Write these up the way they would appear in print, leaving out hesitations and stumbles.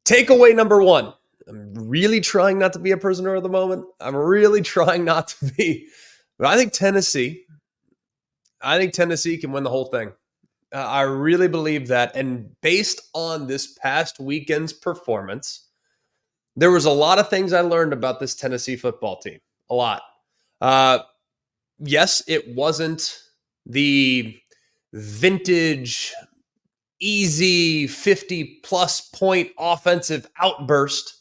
Takeaway number one. I'm really trying not to be a prisoner of the moment. I'm really trying not to be. But I think Tennessee can win the whole thing. I really believe that. And based on this past weekend's performance, there was a lot of things I learned about this Tennessee football team. A lot. Uh, yes, it wasn't the vintage, easy 50-plus point offensive outburst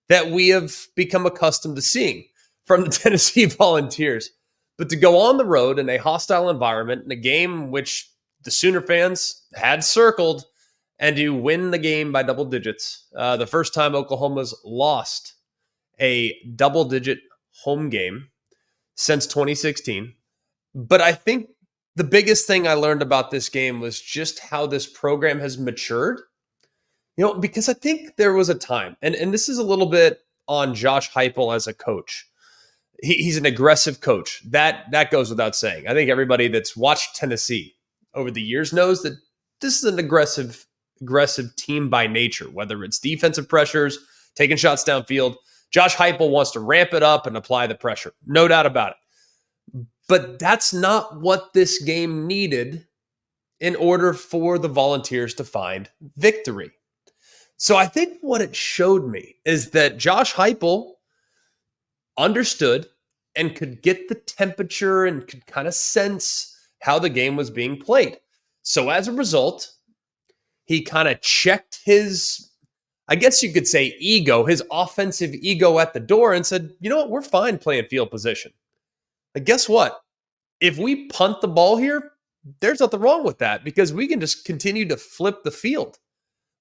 that we have become accustomed to seeing from the Tennessee Volunteers. But to go on the road in a hostile environment, in a game which the Sooner fans had circled, and to win the game by double digits, the first time Oklahoma's lost a double-digit home game since 2016. But I think the biggest thing I learned about this game was just how this program has matured. Because I think there was a time, and this is a little bit on Josh Heupel as a coach. He's an aggressive coach. That goes without saying. I think everybody that's watched Tennessee over the years knows that this is an aggressive team by nature, whether it's defensive pressures, taking shots downfield. Josh Heupel wants to ramp it up and apply the pressure. No doubt about it. But that's not what this game needed in order for the Volunteers to find victory. So I think what it showed me is that Josh Heupel understood and could get the temperature and could kind of sense how the game was being played. So as a result, he kind of checked his, I guess you could say, ego, his offensive ego at the door and said, you know what, we're fine playing field position. But guess what? If we punt the ball here, there's nothing wrong with that because we can just continue to flip the field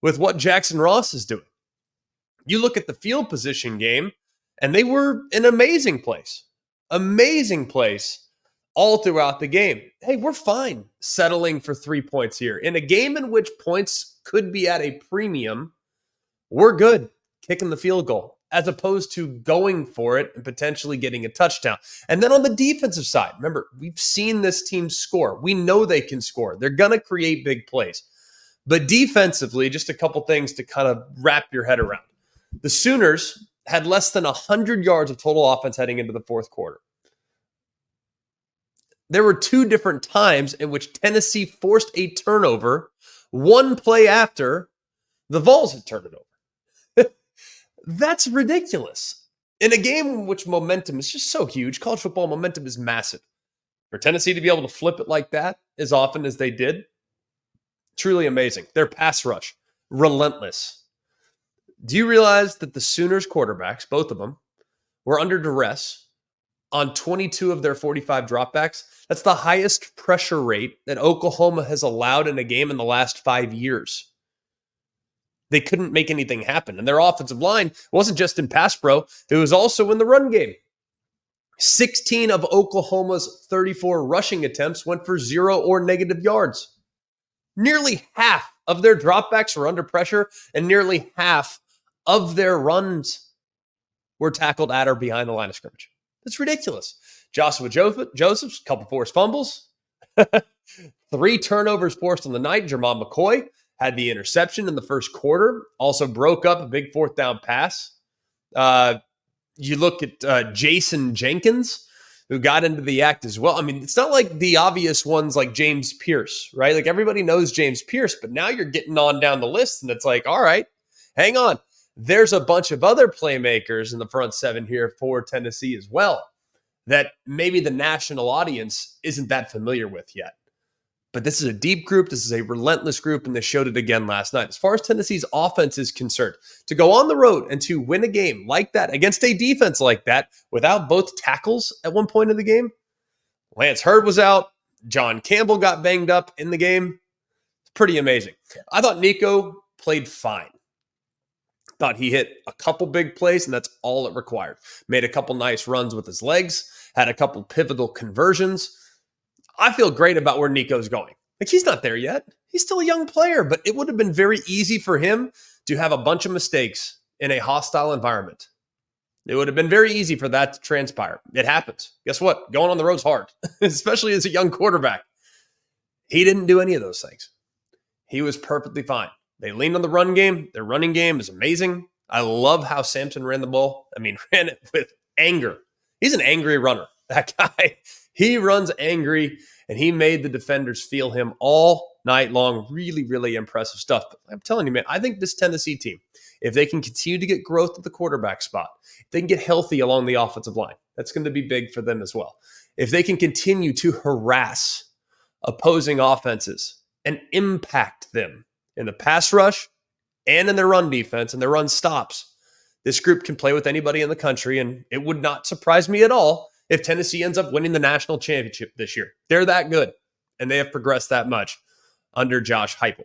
with what Jackson Ross is doing. You look at the field position game, and they were an amazing place all throughout the game. Hey, we're fine settling for 3 points here. In a game in which points could be at a premium, we're good kicking the field goal as opposed to going for it and potentially getting a touchdown. And then on the defensive side, remember, we've seen this team score. We know they can score. They're going to create big plays. But defensively, just a couple things to kind of wrap your head around. The Sooners had less than 100 yards of total offense heading into the fourth quarter. There were two different times in which Tennessee forced a turnover one play after the Vols had turned it over. That's ridiculous. In a game in which momentum is just so huge, college football momentum is massive. For Tennessee to be able to flip it like that as often as they did, truly amazing. Their pass rush, relentless. Do you realize that the Sooners quarterbacks, both of them, were under duress on 22 of their 45 dropbacks? That's the highest pressure rate that Oklahoma has allowed in a game in the last 5 years. They couldn't make anything happen. And their offensive line wasn't just in pass pro, it was also in the run game. 16 of Oklahoma's 34 rushing attempts went for 0 or negative yards. Nearly half of their dropbacks were under pressure, and nearly half of their runs were tackled at or behind the line of scrimmage. That's ridiculous. Joshua Joseph's couple forced fumbles, 3 turnovers forced on the night. Jermon McCoy had the interception in the first quarter, also broke up a big fourth down pass. You look at Jason Jenkins, who got into the act as well. I mean, it's not like the obvious ones like James Pierce, right? Like everybody knows James Pierce, but now you're getting on down the list and it's like, all right, hang on. There's a bunch of other playmakers in the front seven here for Tennessee as well that maybe the national audience isn't that familiar with yet. But this is a deep group. This is a relentless group, and they showed it again last night. As far as Tennessee's offense is concerned, to go on the road and to win a game like that against a defense like that without both tackles at one point in the game, Lance Hurd was out. John Campbell got banged up in the game. It's pretty amazing. I thought Nico played fine. Thought he hit a couple big plays, and that's all it required. Made a couple nice runs with his legs, had a couple pivotal conversions. I feel great about where Nico's going. Like, he's not there yet. He's still a young player, but it would have been very easy for him to have a bunch of mistakes in a hostile environment. It would have been very easy for that to transpire. It happens. Guess what? Going on the road's hard, especially as a young quarterback. He didn't do any of those things. He was perfectly fine. They leaned on the run game. Their running game is amazing. I love how Sampson ran the ball. I mean, ran it with anger. He's an angry runner. That guy, he runs angry, and he made the defenders feel him all night long. Really, really impressive stuff. But I'm telling you, man, I think this Tennessee team, if they can continue to get growth at the quarterback spot, if they can get healthy along the offensive line, that's going to be big for them as well. If they can continue to harass opposing offenses and impact them in the pass rush and in their run defense and their run stops, this group can play with anybody in the country, and it would not surprise me at all if Tennessee ends up winning the national championship this year. They're that good, and they have progressed that much under Josh Heupel.